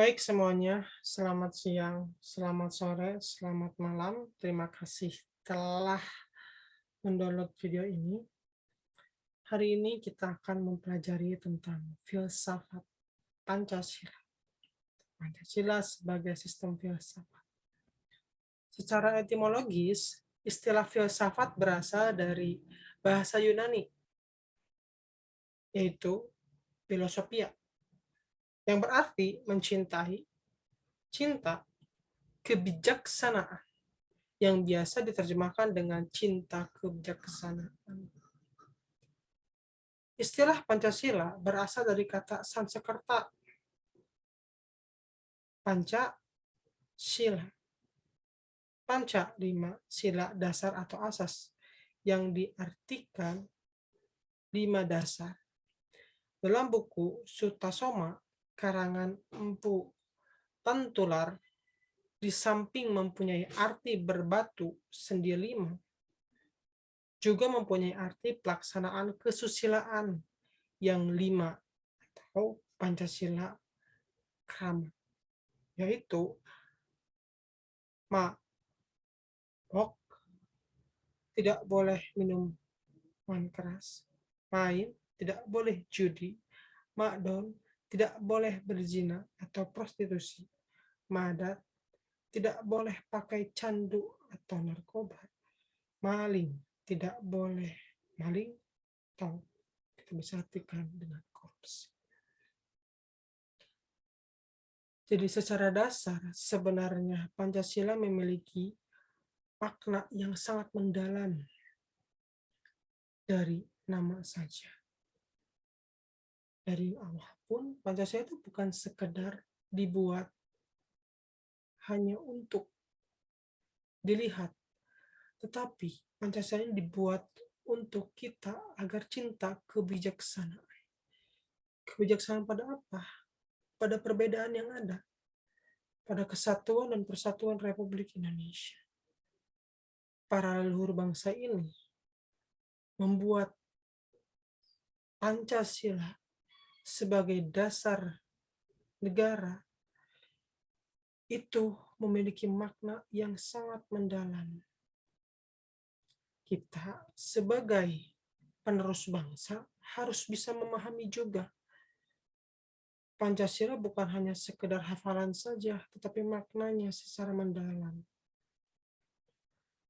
Baik semuanya, selamat siang, selamat sore, selamat malam. Terima kasih telah mendownload video ini. Hari ini kita akan mempelajari tentang filsafat Pancasila. Pancasila sebagai sistem filsafat. Secara etimologis, istilah filsafat berasal dari bahasa Yunani, yaitu filosofia, yang berarti mencintai, cinta, kebijaksanaan, yang biasa diterjemahkan dengan cinta kebijaksanaan. Istilah Pancasila berasal dari kata Sanskerta panca sila. Panca 5 sila dasar atau asas yang diartikan 5 dasar. Dalam buku Sutasoma karangan Empu Pantular, di samping mempunyai arti berbatu sendi 5, juga mempunyai arti pelaksanaan kesusilaan yang 5 atau Pancasila Krama, yaitu mabok, tidak boleh minum minuman keras, main, tidak boleh judi, makdon, tidak boleh berzina atau prostitusi, madat, tidak boleh pakai candu atau narkoba, maling, tidak boleh maling atau kita bisa artikan dengan korupsi. Jadi secara dasar sebenarnya Pancasila memiliki makna yang sangat mendalam dari nama saja. Dari awal pun Pancasila itu bukan sekedar dibuat hanya untuk dilihat, tetapi Pancasila ini dibuat untuk kita agar cinta kebijaksanaan. Kebijaksanaan pada apa? Pada perbedaan yang ada, pada kesatuan dan persatuan Republik Indonesia. Para leluhur bangsa ini membuat Pancasila sebagai dasar negara itu memiliki makna yang sangat mendalam. Kita sebagai penerus bangsa harus bisa memahami juga Pancasila bukan hanya sekedar hafalan saja, tetapi maknanya secara mendalam.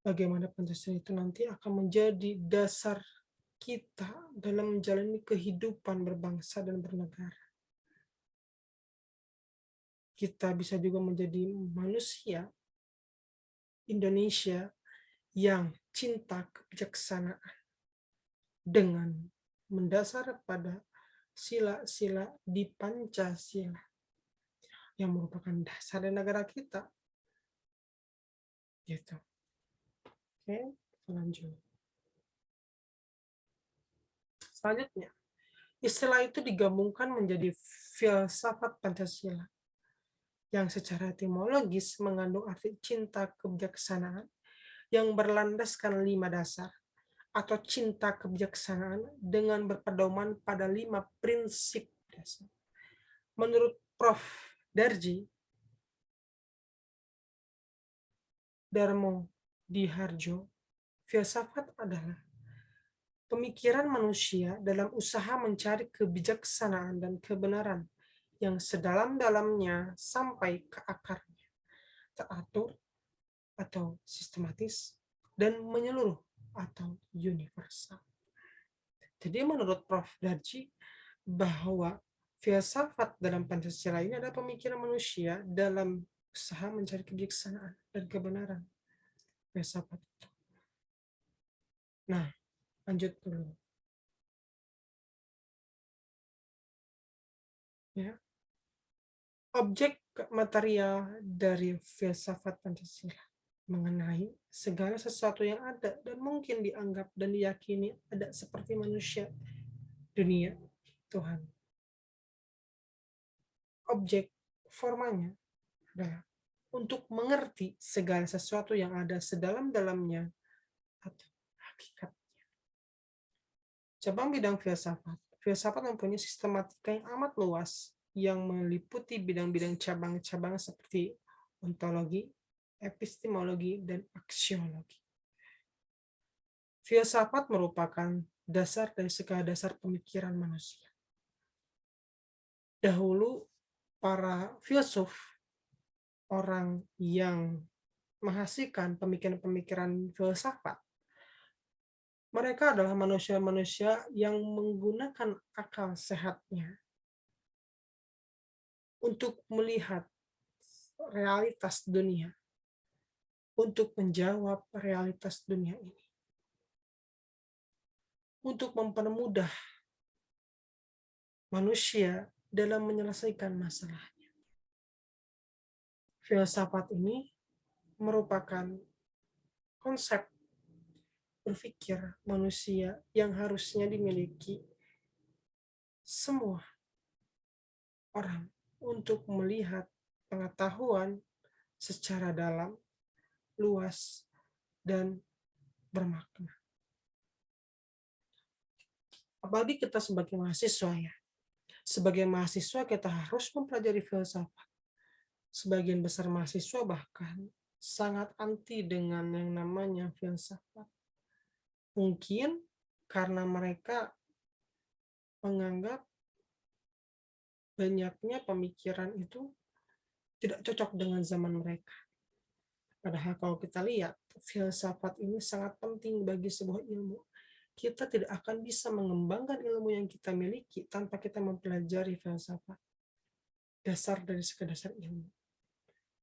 Bagaimana Pancasila itu nanti akan menjadi dasar kita dalam menjalani kehidupan berbangsa dan bernegara. Kita bisa juga menjadi manusia Indonesia yang cinta kebijaksanaan dengan mendasar pada sila-sila di Pancasila yang merupakan dasar negara kita. Gitu. Oke, lanjut. Selanjutnya, istilah itu digabungkan menjadi filsafat Pancasila yang secara etimologis mengandung arti cinta kebijaksanaan yang berlandaskan 5 dasar atau cinta kebijaksanaan dengan berpedoman pada 5 prinsip dasar. Menurut Prof. Darji Darmo Diharjo, filsafat adalah pemikiran manusia dalam usaha mencari kebijaksanaan dan kebenaran yang sedalam-dalamnya sampai ke akarnya, teratur atau sistematis, dan menyeluruh atau universal. Jadi menurut Prof. Darji, bahwa filsafat dalam Pancasila ini adalah pemikiran manusia dalam usaha mencari kebijaksanaan dan kebenaran. Filsafat itu. Nah, lanjut dulu. Ya. Objek material dari filsafat Pancasila mengenai segala sesuatu yang ada dan mungkin dianggap dan diyakini ada seperti manusia, dunia, Tuhan. Objek formanya adalah untuk mengerti segala sesuatu yang ada sedalam-dalamnya atau hakikatnya. Cabang bidang filsafat. Filsafat mempunyai sistematika yang amat luas yang meliputi bidang-bidang cabang-cabang seperti ontologi, epistemologi, dan aksiologi. Filsafat merupakan dasar dari segala dasar pemikiran manusia. Dahulu, para filsuf, orang yang menghasilkan pemikiran-pemikiran filsafat, mereka adalah manusia-manusia yang menggunakan akal sehatnya untuk melihat realitas dunia, untuk menjawab realitas dunia ini, untuk mempermudah manusia dalam menyelesaikan masalahnya. Filsafat ini merupakan konsep berpikir manusia yang harusnya dimiliki semua orang untuk melihat pengetahuan secara dalam, luas, dan bermakna. Apalagi kita sebagai mahasiswa ya. Sebagai mahasiswa kita harus mempelajari filsafat. Sebagian besar mahasiswa bahkan sangat anti dengan yang namanya filsafat. Mungkin karena mereka menganggap banyaknya pemikiran itu tidak cocok dengan zaman mereka. Padahal kalau kita lihat, filsafat ini sangat penting bagi sebuah ilmu. Kita tidak akan bisa mengembangkan ilmu yang kita miliki tanpa kita mempelajari filsafat. Dasar dari sekadar ilmu.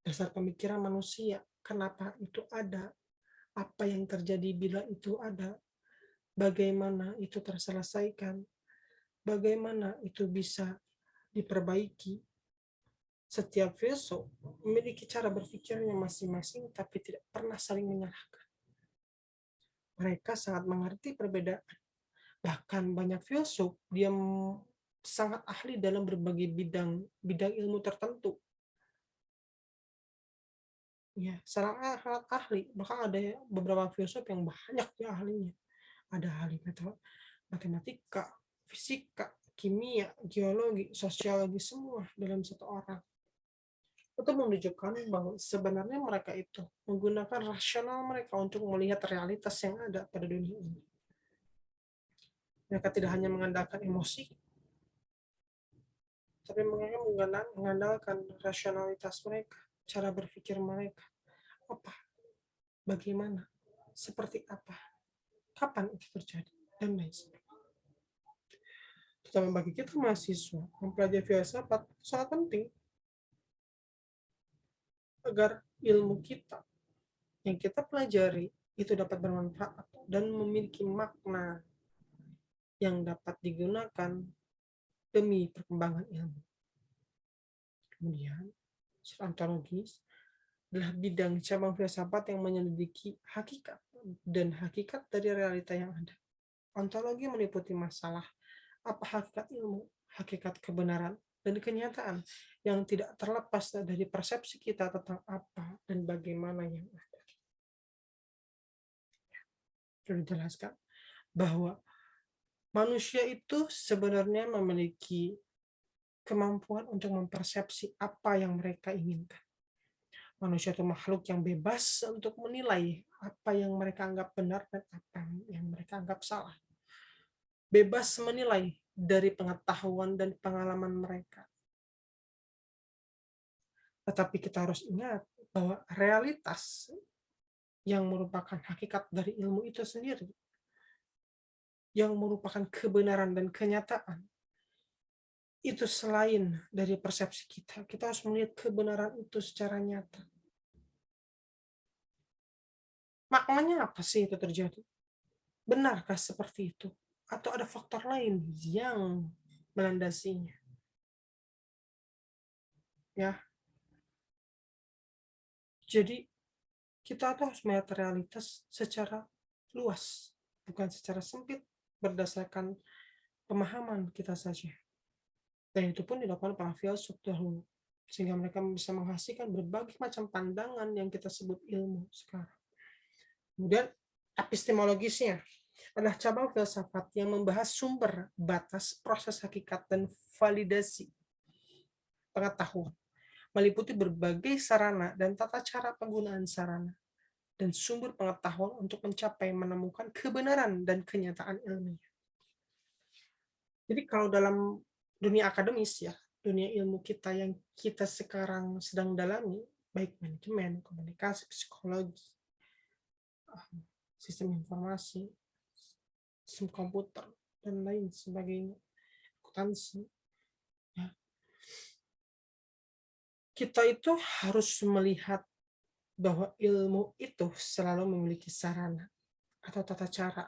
Dasar pemikiran manusia. Kenapa itu ada? Apa yang terjadi bila itu ada? Bagaimana itu terselesaikan? Bagaimana itu bisa diperbaiki? Setiap filsuf memiliki cara berpikirnya masing-masing, tapi tidak pernah saling menyalahkan. Mereka sangat mengerti perbedaan. Bahkan banyak filsuf, dia sangat ahli dalam berbagai bidang ilmu tertentu. Ya, sangat ahli. Bahkan ada beberapa filsuf yang banyak ya ahlinya. Ada ahli matematika, fisika, kimia, geologi, sosiologi, semua dalam satu orang. Itu menunjukkan bahwa sebenarnya mereka itu menggunakan rasional mereka untuk melihat realitas yang ada pada dunia ini. Mereka tidak hanya mengandalkan emosi, tapi mereka mengandalkan rasionalitas mereka, cara berpikir mereka. Apa? Bagaimana? Seperti apa? Kapan itu terjadi? Dan lain sebagainya. Terutama bagi kita mahasiswa, mempelajari filsafat sangat penting agar ilmu kita yang kita pelajari itu dapat bermanfaat dan memiliki makna yang dapat digunakan demi perkembangan ilmu. Kemudian, secara ontologis adalah bidang cabang filsafat yang menyelidiki hakikat dan hakikat dari realita yang ada. Ontologi meliputi masalah apa hakikat ilmu, hakikat kebenaran, dan kenyataan yang tidak terlepas dari persepsi kita tentang apa dan bagaimana yang ada. Sudah dijelaskan bahwa manusia itu sebenarnya memiliki kemampuan untuk mempersepsi apa yang mereka inginkan. Manusia itu makhluk yang bebas untuk menilai apa yang mereka anggap benar dan apa yang mereka anggap salah. Bebas menilai dari pengetahuan dan pengalaman mereka. Tetapi kita harus ingat bahwa realitas yang merupakan hakikat dari ilmu itu sendiri, yang merupakan kebenaran dan kenyataan, itu selain dari persepsi kita. Kita harus melihat kebenaran itu secara nyata. Maknanya apa sih itu terjadi? Benarkah seperti itu? Atau ada faktor lain yang melandasinya? Ya, jadi kita harus melihat realitas secara luas, bukan secara sempit berdasarkan pemahaman kita saja. Dan itu pun dilakukan para filsuf dahulu, sehingga mereka bisa menghasilkan berbagai macam pandangan yang kita sebut ilmu sekarang. Kemudian epistemologisnya adalah cabang filsafat yang membahas sumber, batas, proses hakikat, dan validasi pengetahuan, meliputi berbagai sarana dan tata cara penggunaan sarana dan sumber pengetahuan untuk mencapai menemukan kebenaran dan kenyataan ilmiah. Jadi kalau dalam dunia akademis ya, dunia ilmu kita yang kita sekarang sedang dalami, baik manajemen, komunikasi, psikologi, sistem informasi, sistem komputer, dan lain sebagainya, akuntansi, ya, kita itu harus melihat bahwa ilmu itu selalu memiliki sarana atau tata cara,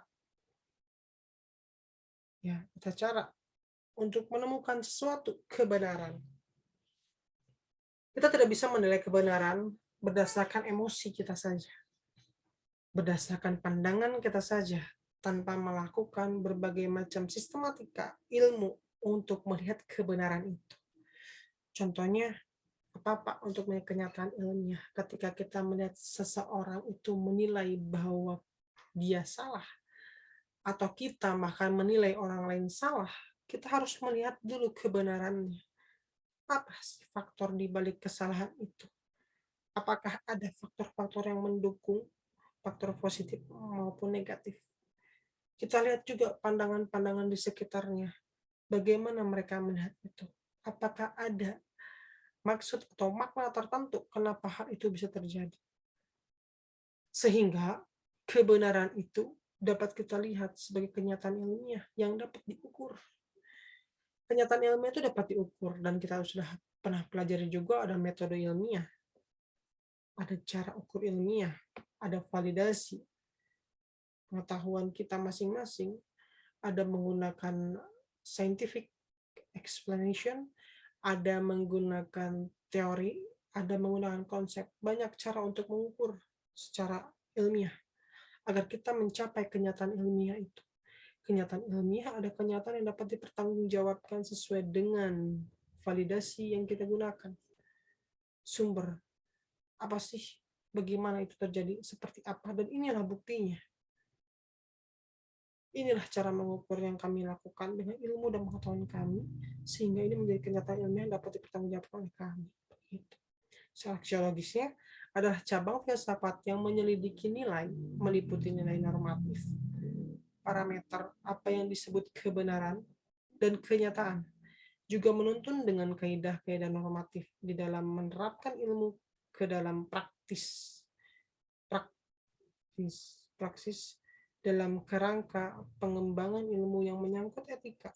ya, tata cara untuk menemukan sesuatu kebenaran. Kita tidak bisa menilai kebenaran berdasarkan emosi kita saja, berdasarkan pandangan kita saja, tanpa melakukan berbagai macam sistematika ilmu untuk melihat kebenaran itu. Contohnya, apa untuk melihat kenyataan ilmiah ketika kita melihat seseorang itu menilai bahwa dia salah, atau kita bahkan menilai orang lain salah, kita harus melihat dulu kebenarannya. Apa sih faktor di balik kesalahan itu? Apakah ada faktor-faktor yang mendukung, faktor positif maupun negatif? Kita lihat juga pandangan-pandangan di sekitarnya. Bagaimana mereka melihat itu? Apakah ada maksud atau makna tertentu kenapa hal itu bisa terjadi? Sehingga kebenaran itu dapat kita lihat sebagai kenyataan ilmiah yang dapat diukur. Kenyataan ilmiah itu dapat diukur, dan kita sudah pernah pelajari juga ada metode ilmiah, ada cara ukur ilmiah, ada validasi pengetahuan kita masing-masing, ada menggunakan scientific explanation, ada menggunakan teori, ada menggunakan konsep. Banyak cara untuk mengukur secara ilmiah agar kita mencapai kenyataan ilmiah itu. Kenyataan ilmiah ada kenyataan yang dapat dipertanggungjawabkan sesuai dengan validasi yang kita gunakan. Sumber, apa sih, bagaimana itu terjadi, seperti apa, dan inilah buktinya. Inilah cara mengukur yang kami lakukan dengan ilmu dan pengetahuan kami, sehingga ini menjadi kenyataan ilmiah yang dapat dipertanggungjawabkan oleh kami. Begitu. Secara aksiologisnya adalah cabang filsafat yang menyelidiki nilai, meliputi nilai normatif, parameter apa yang disebut kebenaran dan kenyataan, juga menuntun dengan kaidah-kaidah normatif di dalam menerapkan ilmu ke dalam praksis dalam kerangka pengembangan ilmu yang menyangkut etika,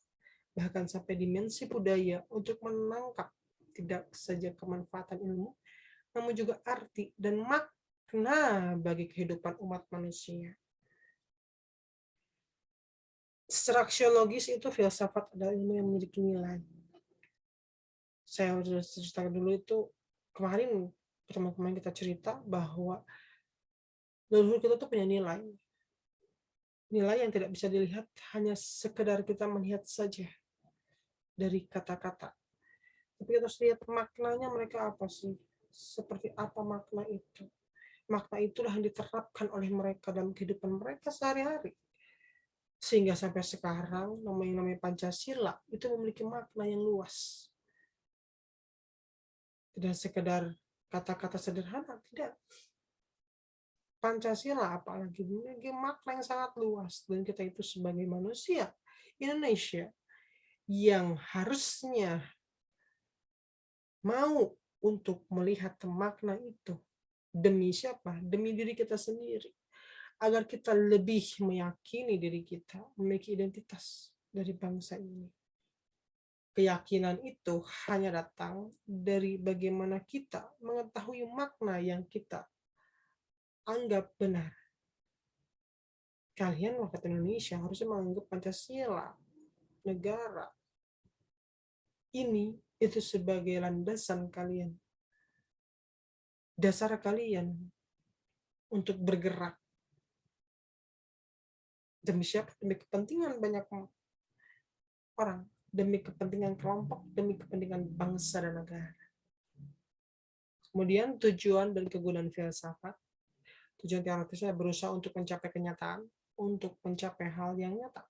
bahkan sampai dimensi budaya, untuk menangkap tidak saja kemanfaatan ilmu, namun juga arti dan makna bagi kehidupan umat manusia. Secara aksiologis itu filsafat adalah ilmu yang memiliki nilai. Saya sudah cerita dulu itu kemarin, pertemuan kita cerita bahwa leluhur kita tuh punya nilai. Nilai yang tidak bisa dilihat hanya sekedar kita melihat saja dari kata-kata. Tapi kita harus lihat maknanya, mereka apa sih? Seperti apa makna itu? Makna itulah yang diterapkan oleh mereka dalam kehidupan mereka sehari-hari. Sehingga sampai sekarang namanya Pancasila itu memiliki makna yang luas. Tidak sekedar kata-kata sederhana, tidak. Pancasila apalagi memiliki makna yang sangat luas, dan kita itu sebagai manusia Indonesia yang harusnya mau untuk melihat makna itu demi siapa? Demi diri kita sendiri, agar kita lebih meyakini diri kita memiliki identitas dari bangsa ini. Keyakinan itu hanya datang dari bagaimana kita mengetahui makna yang kita anggap benar. Kalian rakyat Indonesia harusnya menganggap Pancasila, negara ini itu sebagai landasan kalian, dasar kalian untuk bergerak demi siapa? Demi kepentingan banyak orang, demi kepentingan kelompok, demi kepentingan bangsa dan negara. Kemudian tujuan dan kegunaan filsafat. Tujuan teoritisnya berusaha untuk mencapai kenyataan, untuk mencapai hal yang nyata.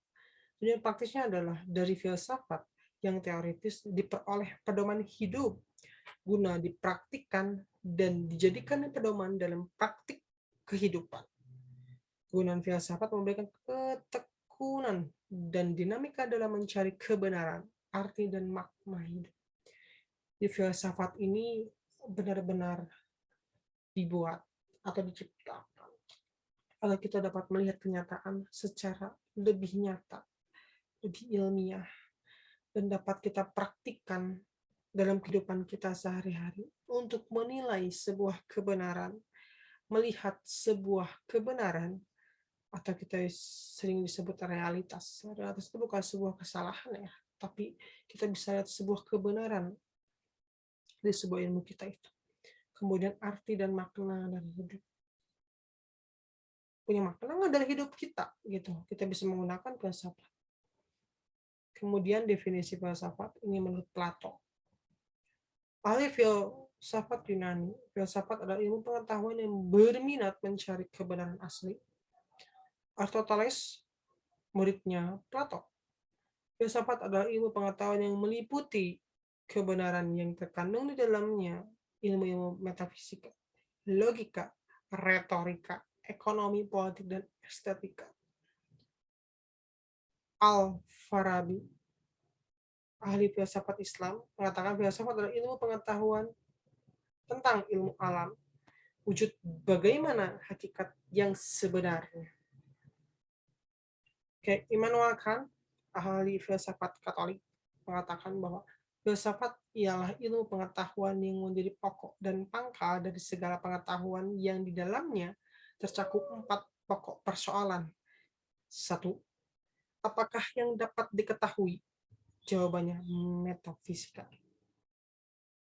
Tujuan praktisnya adalah dari filsafat yang teoritis diperoleh pedoman hidup guna dipraktikkan dan dijadikan pedoman dalam praktik kehidupan. Penggunaan filsafat memberikan ketekunan dan dinamika dalam mencari kebenaran, arti, dan makna hidup. Di filsafat ini benar-benar dibuat atau diciptakan agar kita dapat melihat kenyataan secara lebih nyata, lebih ilmiah, dan dapat kita praktikkan dalam kehidupan kita sehari-hari untuk menilai sebuah kebenaran, melihat sebuah kebenaran, atau kita sering disebut realitas. Realitas itu bukan sebuah kesalahan ya, tapi kita bisa lihat sebuah kebenaran di sebuah ilmu kita itu. Kemudian arti dan makna dari hidup. Punya makna nggak dari hidup kita gitu. Kita bisa menggunakan filsafat. Kemudian definisi filsafat ini menurut Plato. Ahli filsafat Yunani, filsafat adalah ilmu pengetahuan yang berminat mencari kebenaran asli. Aristoteles, muridnya Plato. Filsafat adalah ilmu pengetahuan yang meliputi kebenaran yang terkandung di dalamnya, ilmu-ilmu metafisika, logika, retorika, ekonomi, politik, dan estetika. Al-Farabi, ahli filsafat Islam, mengatakan filsafat adalah ilmu pengetahuan tentang ilmu alam, wujud bagaimana hakikat yang sebenarnya. Oke, Immanuel Kant, ahli filsafat Katolik, mengatakan bahwa filsafat ialah ilmu pengetahuan yang menjadi pokok dan pangkal dari segala pengetahuan yang di dalamnya tercakup 4 pokok persoalan. 1. Apakah yang dapat diketahui? Jawabannya metafisika.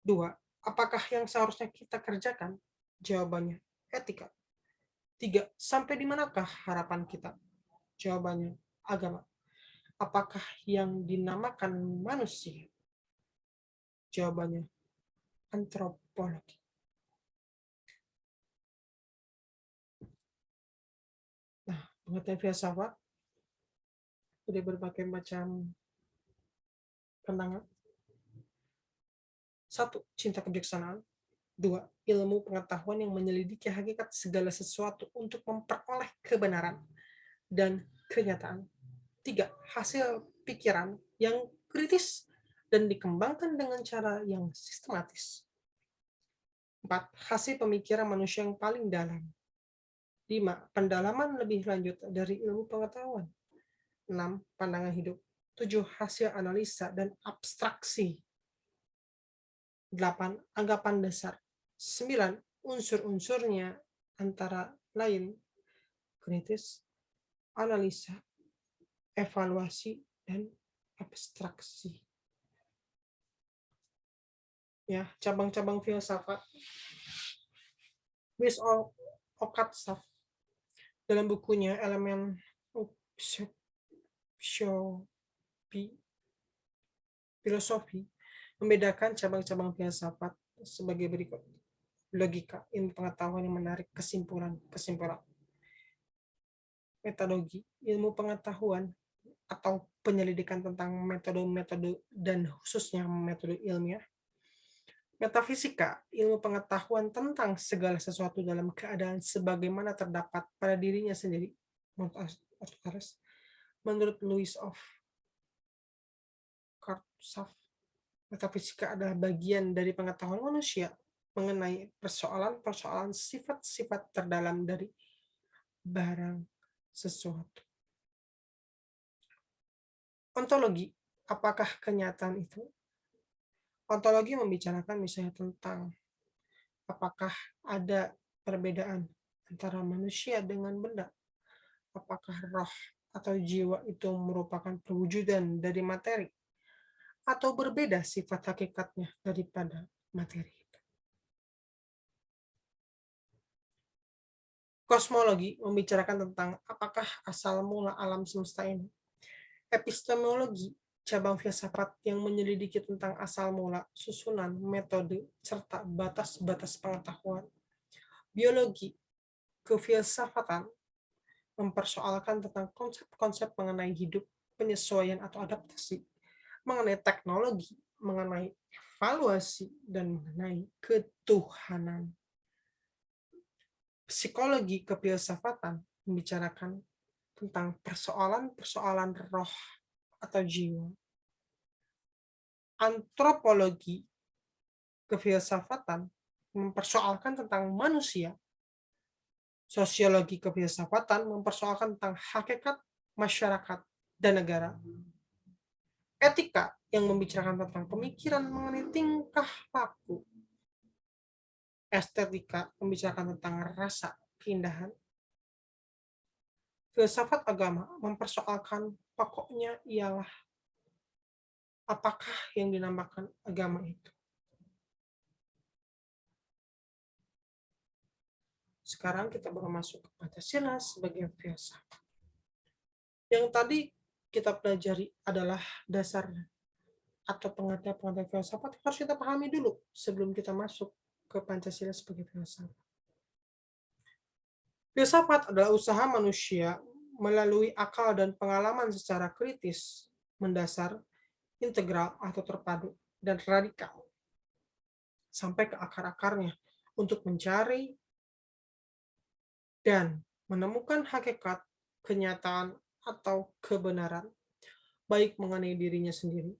2. Apakah yang seharusnya kita kerjakan? Jawabannya etika. 3. Sampai di manakah harapan kita? Jawabannya agama. Apakah yang dinamakan manusia? Jawabannya antropologi. Nah, pengertian filsafat dari berbagai macam pandangan. 1. Cinta kebijaksanaan. 2. Ilmu pengetahuan yang menyelidiki hakikat segala sesuatu untuk memperoleh kebenaran dan kenyataan. 3. Hasil pikiran yang kritis dan dikembangkan dengan cara yang sistematis. 4. Hasil pemikiran manusia yang paling dalam. 5. Pendalaman lebih lanjut dari ilmu pengetahuan. 6. Pandangan hidup. 7. Hasil analisa dan abstraksi. 8. Anggapan dasar. 9. Unsur-unsurnya antara lain kritis, analisa, evaluasi, dan abstraksi. Ya, cabang-cabang filsafat. Louis Ockhatzaf dalam bukunya Elemen Filosofi membedakan cabang-cabang filsafat sebagai berikut. Logika, ilmu pengetahuan yang menarik kesimpulan. Metodologi, ilmu pengetahuan atau penyelidikan tentang metode-metode dan khususnya metode ilmiah. Metafisika, ilmu pengetahuan tentang segala sesuatu dalam keadaan sebagaimana terdapat pada dirinya sendiri. Menurut Louis Ockhatzaf, metafisika adalah bagian dari pengetahuan manusia mengenai persoalan-persoalan sifat-sifat terdalam dari barang sesuatu. Ontologi, apakah kenyataan itu? Ontologi membicarakan misalnya tentang apakah ada perbedaan antara manusia dengan benda. Apakah roh atau jiwa itu merupakan perwujudan dari materi atau berbeda sifat hakikatnya daripada materi. Kosmologi membicarakan tentang apakah asal mula alam semesta ini. Epistemologi, cabang filsafat yang menyelidiki tentang asal mula, susunan, metode, serta batas-batas pengetahuan. Biologi, kefilsafatan, mempersoalkan tentang konsep-konsep mengenai hidup, penyesuaian atau adaptasi, mengenai teknologi, mengenai evaluasi dan mengenai ketuhanan. Psikologi kefilsafatan membicarakan tentang persoalan-persoalan roh atau jiwa. Antropologi kefilsafatan mempersoalkan tentang manusia. Sosiologi kefilsafatan mempersoalkan tentang hakikat masyarakat dan negara. Etika yang membicarakan tentang pemikiran mengenai tingkah laku. Estetika membicarakan tentang rasa keindahan. Filsafat agama mempersoalkan pokoknya ialah apakah yang dinamakan agama itu. Sekarang kita baru masuk ke Pancasila sebagai filsafat. Yang tadi kita pelajari adalah dasar atau pengertian-pengertian filsafat yang harus kita pahami dulu sebelum kita masuk ke Pancasila sebagai filsafat. Filsafat adalah usaha manusia melalui akal dan pengalaman secara kritis, mendasar, integral atau terpadu, dan radikal sampai ke akar-akarnya untuk mencari dan menemukan hakikat, kenyataan, atau kebenaran, baik mengenai dirinya sendiri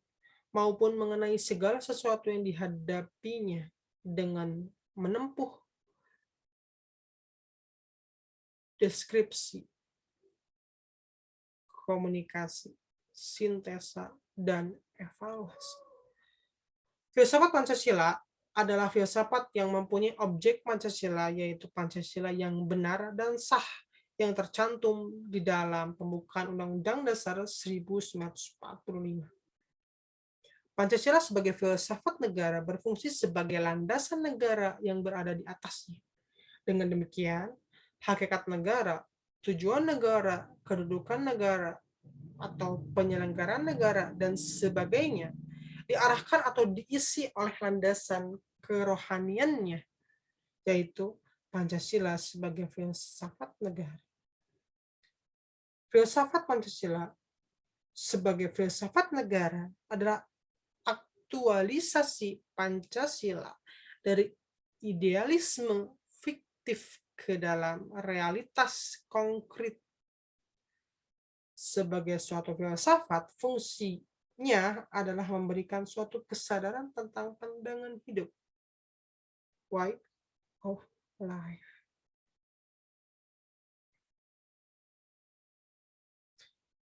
maupun mengenai segala sesuatu yang dihadapinya dengan menempuh deskripsi, komunikasi, sintesa, dan evaluasi. Filsafat Pancasila adalah filsafat yang mempunyai objek Pancasila, yaitu Pancasila yang benar dan sah yang tercantum di dalam pembukaan Undang-Undang Dasar 1945. Pancasila sebagai filsafat negara berfungsi sebagai landasan negara yang berada di atasnya. Dengan demikian, hakikat negara, tujuan negara, kedudukan negara, atau penyelenggaraan negara, dan sebagainya diarahkan atau diisi oleh landasan kerohaniannya, yaitu Pancasila sebagai filsafat negara. Filsafat Pancasila sebagai filsafat negara adalah aktualisasi Pancasila dari idealisme fiktif ke dalam realitas konkret. Sebagai suatu filsafat, fungsinya adalah memberikan suatu kesadaran tentang pandangan hidup, way of life.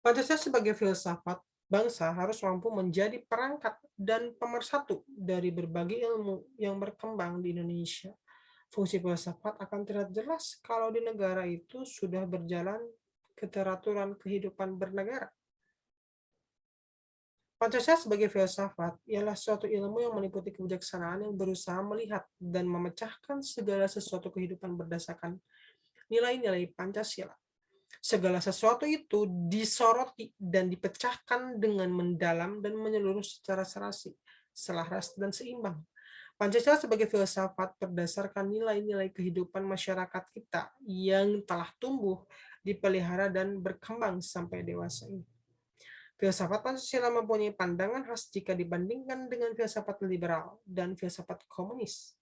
Pancasila sebagai filsafat bangsa harus mampu menjadi perangkat dan pemersatu dari berbagai ilmu yang berkembang di Indonesia. Fungsi filsafat akan terlihat jelas kalau di negara itu sudah berjalan keteraturan kehidupan bernegara. Pancasila sebagai filsafat ialah suatu ilmu yang meliputi kebijaksanaan yang berusaha melihat dan memecahkan segala sesuatu kehidupan berdasarkan nilai-nilai Pancasila. Segala sesuatu itu disoroti dan dipecahkan dengan mendalam dan menyeluruh secara serasi, selaras, dan seimbang. Pancasila sebagai filsafat berdasarkan nilai-nilai kehidupan masyarakat kita yang telah tumbuh, dipelihara, dan berkembang sampai dewasa ini. Filsafat Pancasila mempunyai pandangan khas jika dibandingkan dengan filsafat liberal dan filsafat komunis,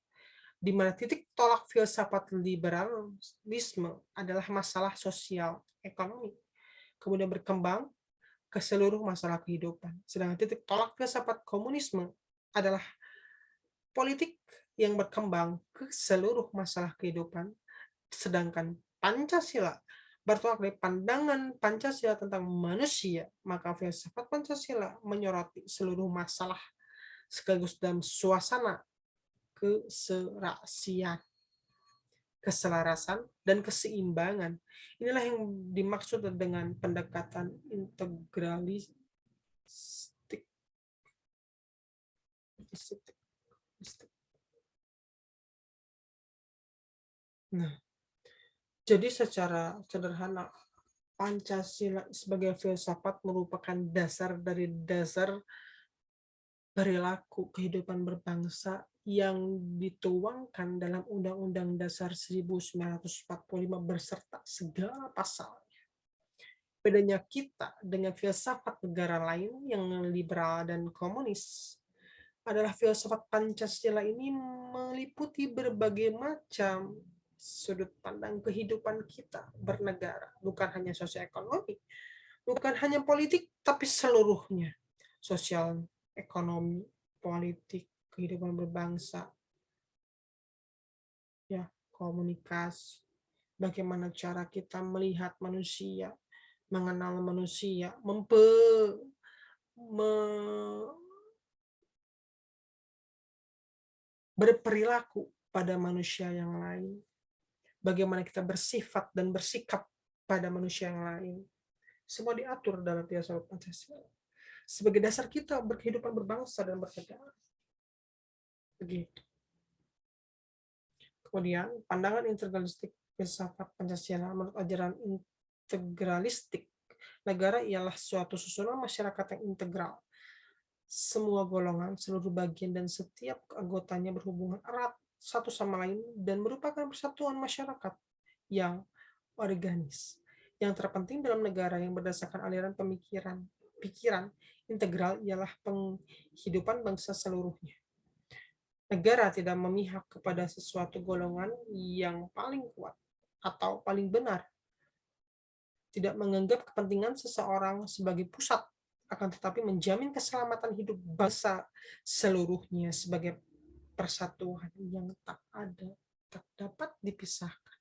di mana titik tolak filsafat liberalisme adalah masalah sosial ekonomi, kemudian berkembang ke seluruh masalah kehidupan. Sedangkan titik tolak filsafat komunisme adalah politik yang berkembang ke seluruh masalah kehidupan, sedangkan Pancasila bertolak dari pandangan Pancasila tentang manusia, maka filsafat Pancasila menyoroti seluruh masalah sekaligus dalam suasana keserasian, keselarasan, dan keseimbangan. Inilah yang dimaksud dengan pendekatan integralistik. Nah, jadi secara sederhana, Pancasila sebagai filsafat merupakan dasar dari dasar perilaku kehidupan berbangsa yang dituangkan dalam Undang-Undang Dasar 1945 berserta segala pasalnya. Bedanya kita dengan filsafat negara lain yang liberal dan komunis, adalah filsafat Pancasila ini meliputi berbagai macam sudut pandang kehidupan kita bernegara, bukan hanya sosioekonomi, bukan hanya politik, tapi seluruhnya. Sosial, ekonomi, politik, kehidupan berbangsa, ya, komunikasi, bagaimana cara kita melihat manusia, mengenal manusia, berperilaku pada manusia yang lain, bagaimana kita bersifat dan bersikap pada manusia yang lain. Semua diatur dalam filsafat Pancasila. Sebagai dasar kita berkehidupan berbangsa dan bernegara. Begitu. Kemudian, pandangan integralistik filsafat Pancasila menurut ajaran integralistik, negara ialah suatu susunan masyarakat yang integral. Semua golongan, seluruh bagian, dan setiap anggotanya berhubungan erat satu sama lain dan merupakan persatuan masyarakat yang organis. Yang terpenting dalam negara yang berdasarkan aliran pikiran integral ialah penghidupan bangsa seluruhnya. Negara tidak memihak kepada sesuatu golongan yang paling kuat atau paling benar, tidak menganggap kepentingan seseorang sebagai pusat, akan tetapi menjamin keselamatan hidup bangsa seluruhnya sebagai persatuan yang tak dapat dipisahkan.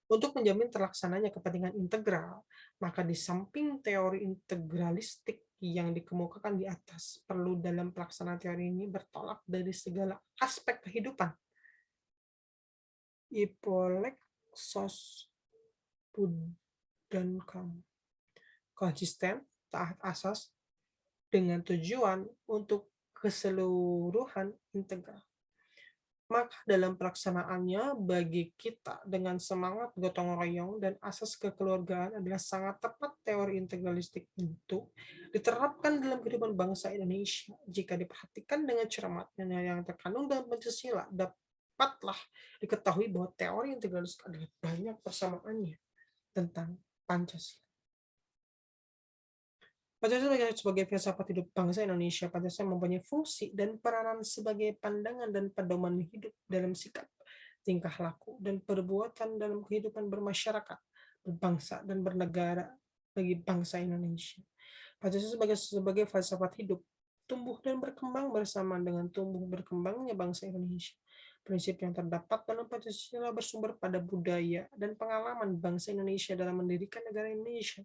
Untuk menjamin terlaksananya kepentingan integral, maka di samping teori integralistik yang dikemukakan di atas, perlu dalam pelaksanaan teori ini bertolak dari segala aspek kehidupan. Ipolek sos dan kamu konsisten, taat asas, dengan tujuan untuk keseluruhan integral. Maka dalam pelaksanaannya bagi kita dengan semangat gotong royong dan asas kekeluargaan adalah sangat tepat teori integralistik itu diterapkan dalam kehidupan bangsa Indonesia. Jika diperhatikan dengan cermat yang terkandung dalam Pancasila, dapatlah diketahui bahwa teori integralistik adalah banyak persamaannya tentang Pancasila. Pancasila sebagai filsafat hidup bangsa Indonesia, Pancasila mempunyai fungsi dan peranan sebagai pandangan dan pedoman hidup dalam sikap, tingkah laku, dan perbuatan dalam kehidupan bermasyarakat, berbangsa, dan bernegara bagi bangsa Indonesia. Pancasila sebagai filsafat hidup tumbuh dan berkembang bersama dengan tumbuh berkembangnya bangsa Indonesia. Prinsip yang terdapat dalam Pancasila bersumber pada budaya dan pengalaman bangsa Indonesia dalam mendirikan negara Indonesia.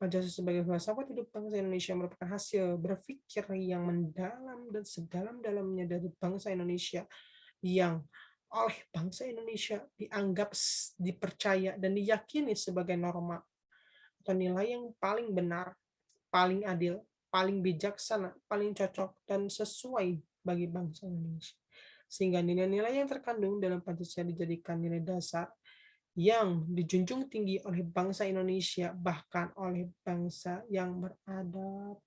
Pancasila sebagai filsafat hidup bangsa Indonesia merupakan hasil berpikir yang mendalam dan sedalam-dalamnya dari bangsa Indonesia yang oleh bangsa Indonesia dianggap, dipercaya, dan diyakini sebagai norma atau nilai yang paling benar, paling adil, paling bijaksana, paling cocok, dan sesuai bagi bangsa Indonesia. Sehingga nilai-nilai yang terkandung dalam Pancasila dijadikan nilai dasar yang dijunjung tinggi oleh bangsa Indonesia, bahkan oleh bangsa yang beradab.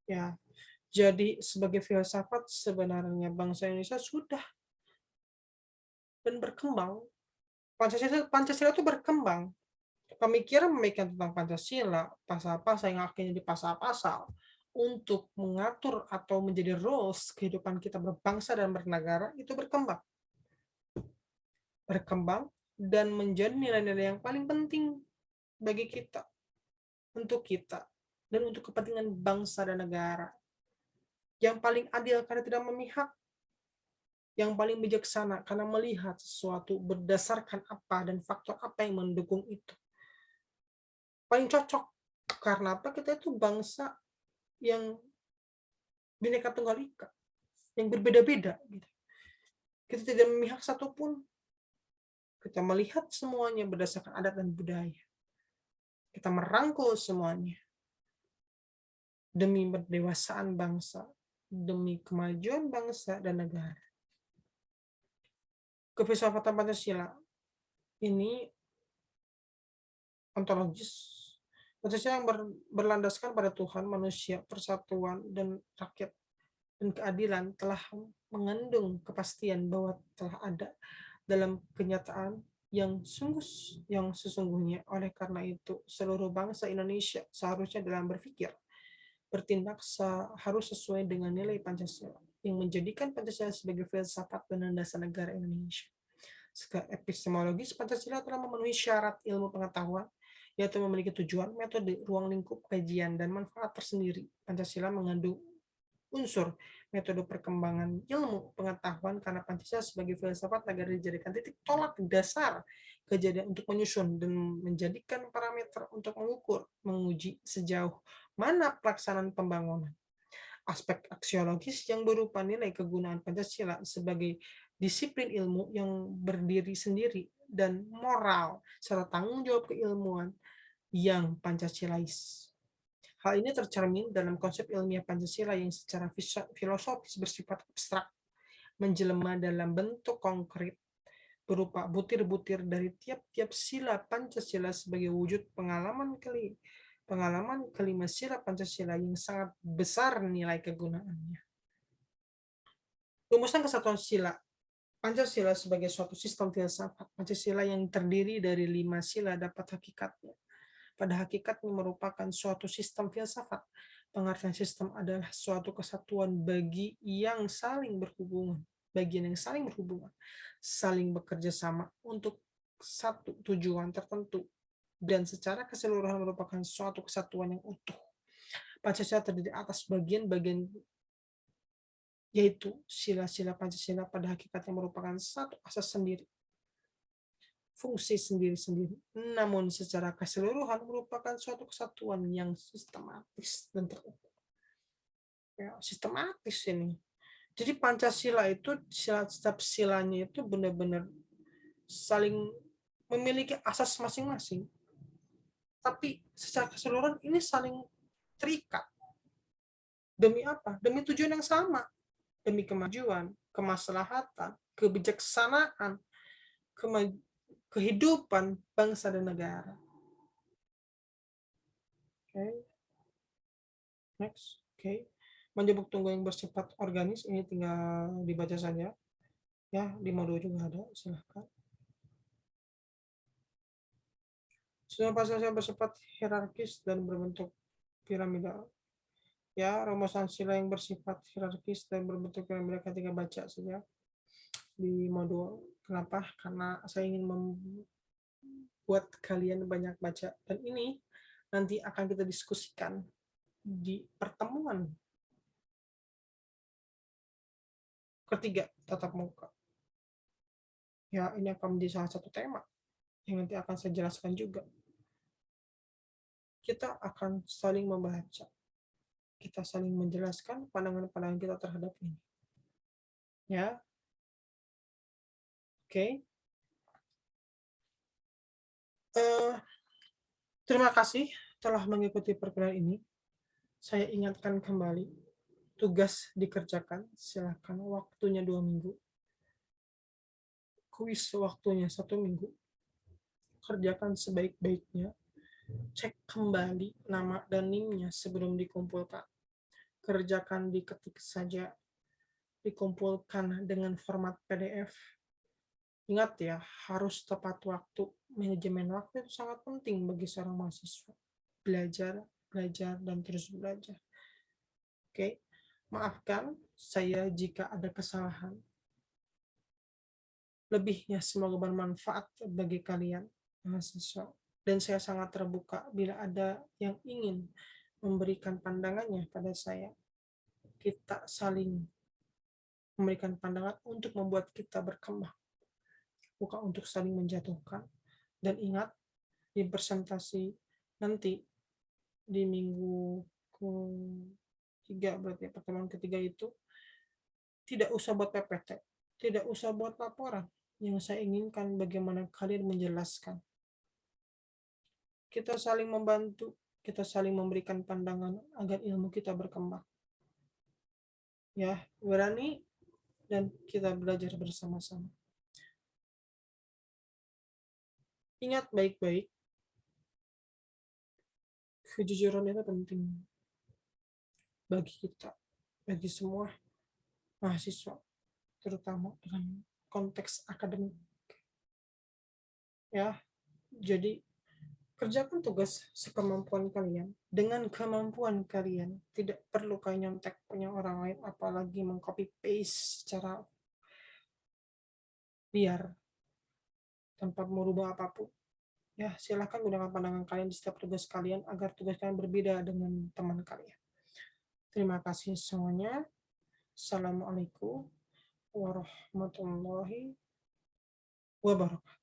Ya, jadi sebagai filsafat sebenarnya bangsa Indonesia sudah dan berkembang. Pancasila itu berkembang. Pemikiran tentang Pancasila, pasal-pasal yang akhirnya di pasal-pasal untuk mengatur atau menjadi rules kehidupan kita berbangsa dan bernegara itu berkembang dan menjadi nilai-nilai yang paling penting bagi kita, untuk kita, dan untuk kepentingan bangsa dan negara. Yang paling adil karena tidak memihak, yang paling bijaksana karena melihat sesuatu berdasarkan apa dan faktor apa yang mendukung itu. Paling cocok karena apa? Kita itu bangsa yang bineka tunggal ika, yang berbeda-beda. Kita tidak memihak satupun. Kita melihat semuanya berdasarkan adat dan budaya. Kita merangkul semuanya demi berdewasaan bangsa, demi kemajuan bangsa dan negara. Kefilsafatan Pancasila ini ontologis. Pancasila yang berlandaskan pada Tuhan, manusia, persatuan, dan rakyat, dan keadilan telah mengandung kepastian bahwa telah ada dalam kenyataan yang sesungguhnya. Oleh karena itu, seluruh bangsa Indonesia seharusnya dalam berpikir bertindak harus sesuai dengan nilai Pancasila yang menjadikan Pancasila sebagai filsafat dan dasar negara Indonesia. Secara epistemologis, Pancasila telah memenuhi syarat ilmu pengetahuan, yaitu memiliki tujuan, metode, ruang lingkup kajian, dan manfaat tersendiri. Pancasila mengandung unsur metode perkembangan ilmu pengetahuan karena Pancasila sebagai filsafat negara dijadikan titik tolak dasar kejadian untuk menyusun dan menjadikan parameter untuk mengukur, menguji sejauh mana pelaksanaan pembangunan. Aspek aksiologis yang berupa nilai kegunaan Pancasila sebagai disiplin ilmu yang berdiri sendiri dan moral serta tanggung jawab keilmuan yang Pancasilais. Hal ini tercermin dalam konsep ilmiah Pancasila yang secara filosofis bersifat abstrak, menjelma dalam bentuk konkret berupa butir-butir dari tiap-tiap sila Pancasila sebagai wujud pengalaman kelima sila Pancasila yang sangat besar nilai kegunaannya. Rumusan kesatuan sila Pancasila sebagai suatu sistem filsafat Pancasila yang terdiri dari 5 sila dapat hakikatnya. Pada hakikatnya merupakan suatu sistem filsafat. Pengertian sistem adalah suatu kesatuan bagian yang saling berhubungan, saling bekerja sama untuk satu tujuan tertentu, dan secara keseluruhan merupakan suatu kesatuan yang utuh. Pancasila terdiri atas bagian-bagian, yaitu sila-sila Pancasila pada hakikatnya merupakan satu asas sendiri, fungsi sendiri-sendiri, namun secara keseluruhan merupakan suatu kesatuan yang sistematis dan terukur. Ya, sistematis ini. Jadi Pancasila itu setiap silanya itu benar-benar saling memiliki asas masing-masing. Tapi secara keseluruhan ini saling terikat. Demi apa? Demi tujuan yang sama. Demi kemajuan, kemaslahatan, kebijaksanaan, kehidupan bangsa dan negara. Oke. Next. Oke. Menjemput tunggu yang bersifat organis ini tinggal dibaca saja. Ya, di modul juga ada, silahkan. Semua pasal yang bersifat hierarkis dan berbentuk piramidal. Ya, rumusan sila yang bersifat hierarkis dan berbentuk piramidal ketika baca saja di modul. Kenapa? Karena saya ingin membuat kalian banyak baca. Dan ini nanti akan kita diskusikan di pertemuan ketiga tatap muka. Ya, ini akan menjadi salah satu tema yang nanti akan saya jelaskan juga. Kita akan saling membaca. Kita saling menjelaskan pandangan-pandangan kita terhadap ini. Ya. Oke. Terima kasih telah mengikuti perkuliahan ini. Saya ingatkan kembali, tugas dikerjakan, silakan waktunya 2 minggu. Kuis waktunya 1 minggu. Kerjakan sebaik-baiknya. Cek kembali nama dan NIM-nya sebelum dikumpulkan. Kerjakan diketik saja. Dikumpulkan dengan format PDF. Ingat ya, harus tepat waktu. Manajemen waktu itu sangat penting bagi seorang mahasiswa. Belajar, dan terus belajar. Oke, maafkan saya jika ada kesalahan. Lebihnya semoga bermanfaat bagi kalian, mahasiswa. Dan saya sangat terbuka bila ada yang ingin memberikan pandangannya pada saya. Kita saling memberikan pandangan untuk membuat kita berkembang. Bukan untuk saling menjatuhkan. Dan ingat, di presentasi nanti, di minggu ketiga, berarti pertemuan ketiga itu, tidak usah buat PPT, tidak usah buat laporan. Yang saya inginkan bagaimana kalian menjelaskan. Kita saling membantu, kita saling memberikan pandangan agar ilmu kita berkembang. Ya, berani dan kita belajar bersama-sama. Ingat baik-baik, kejujuran itu penting bagi kita, bagi semua mahasiswa, terutama dalam konteks akademik. Ya, jadi Kerjakan tugas sekemampuan kalian. Dengan kemampuan kalian, tidak perlu kalian nyontek punya orang lain, apalagi mengcopy paste secara liar tanpa merubah apapun. Ya, silakan gunakan pandangan kalian di setiap tugas kalian agar tugas kalian berbeda dengan teman kalian. Terima kasih semuanya. Assalamualaikum warahmatullahi wabarakatuh.